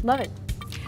Love it.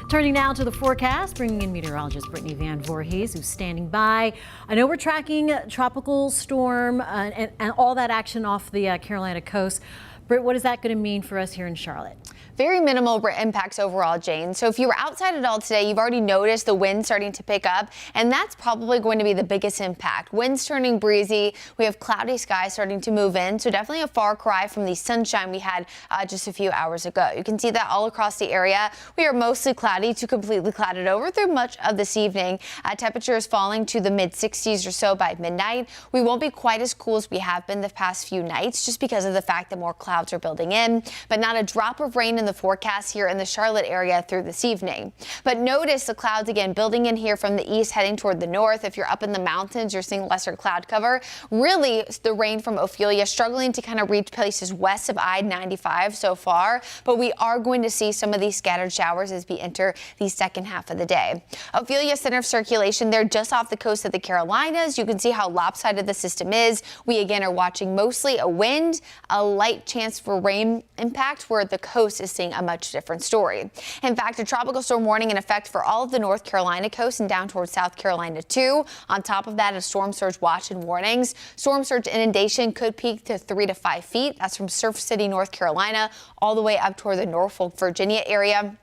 Turning now to the forecast, bringing in meteorologist Brittany Vanvoorhees, who's standing by. I know we're tracking tropical storm and all that action off the Carolina coast. Britt, what is that going to mean for us here in Charlotte? Very minimal impacts overall, Jane. So if you were outside at all today, you've already noticed the wind starting to pick up, and that's probably going to be the biggest impact. Winds turning breezy. We have cloudy skies starting to move in, so definitely a far cry from the sunshine we had just a few hours ago. You can see that all across the area. We are mostly cloudy to completely clouded over through much of this evening. Temperatures falling to the mid-60s or so by midnight. We won't be quite as cool as we have been the past few nights just because of the fact that more clouds are building in, but not a drop of rain in the forecast here in the Charlotte area through this evening. But notice the clouds again building in here from the east heading toward the north. If you're up in the mountains, you're seeing lesser cloud cover. Really, the rain from Ophelia struggling to kind of reach places west of I-95 so far, but we are going to see some of these scattered showers as we enter the second half of the day. Ophelia center of circulation there just off the coast of the Carolinas. You can see how lopsided the system is. We again are watching mostly a wind, a light chance for rain impact, where the coast is seeing a much different story. In fact, a tropical storm warning in effect for all of the North Carolina coast and down towards South Carolina too. On top of that, a storm surge watch and warnings. Storm surge inundation could peak to 3 to 5 feet. That's from Surf City, North Carolina, all the way up toward the Norfolk, Virginia area.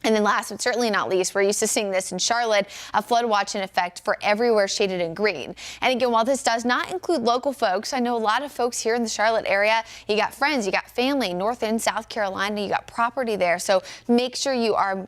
And then last but certainly not least, we're used to seeing this in Charlotte, a flood watch in effect for everywhere shaded in green. And again, while this does not include local folks, I know a lot of folks here in the Charlotte area, you got friends, you got family, North and South Carolina, you got property there. So make sure you are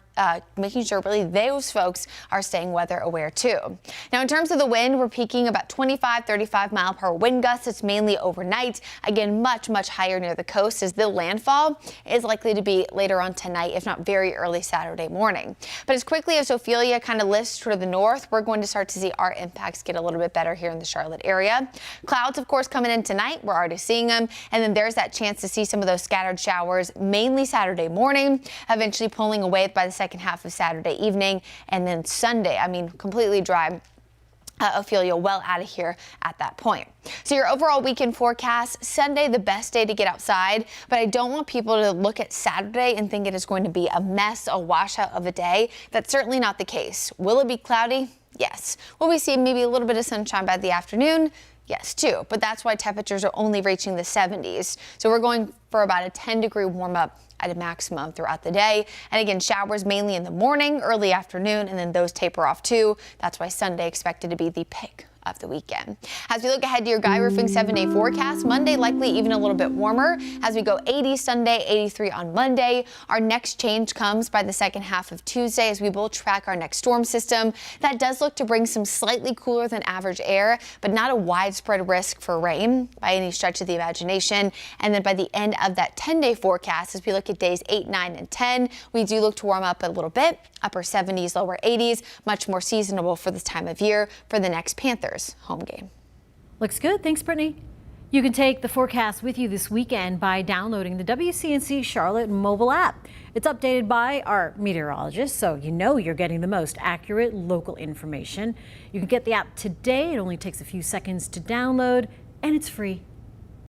making sure really those folks are staying weather aware too. Now, in terms of the wind, we're peaking about 25-35 mile per hour wind gusts. It's mainly overnight. Again, much higher near the coast as the landfall is likely to be later on tonight, if not very early Saturday morning. But as quickly as Ophelia kind of lifts toward the north, we're going to start to see our impacts get a little bit better here in the Charlotte area. Clouds, of course, coming in tonight. We're already seeing them. And then there's that chance to see some of those scattered showers, mainly Saturday morning, eventually pulling away by the second half of Saturday evening. And then Sunday, I mean, completely dry. Ophelia well out of here at that point. So your overall weekend forecast, Sunday, the best day to get outside, but I don't want people to look at Saturday and think it is going to be a mess, a washout of a day. That's certainly not the case. Will it be cloudy? Yes. Will we see maybe a little bit of sunshine by the afternoon? Yes, too. But that's why temperatures are only reaching the 70s. So we're going for about a 10-degree warm up at a maximum throughout the day. And again, showers mainly in the morning, early afternoon, and then those taper off too. That's why Sunday expected to be the pick of the weekend. As we look ahead to your Guy Roofing 7-day forecast, Monday likely even a little bit warmer as we go 80 Sunday, 83 on Monday. Our next change comes by the second half of Tuesday as we will track our next storm system. That does look to bring some slightly cooler than average air, but not a widespread risk for rain by any stretch of the imagination. And then by the end of that 10-day forecast, as we look at days 8, 9, and 10, we do look to warm up a little bit, upper 70s, lower 80s, much more seasonable for this time of year for the next Panthers home game. Looks good. Thanks, Brittany. You can take the forecast with you this weekend by downloading the WCNC Charlotte mobile app. It's updated by our meteorologist, so you know you're getting the most accurate local information. You can get the app today. It only takes a few seconds to download, and it's free.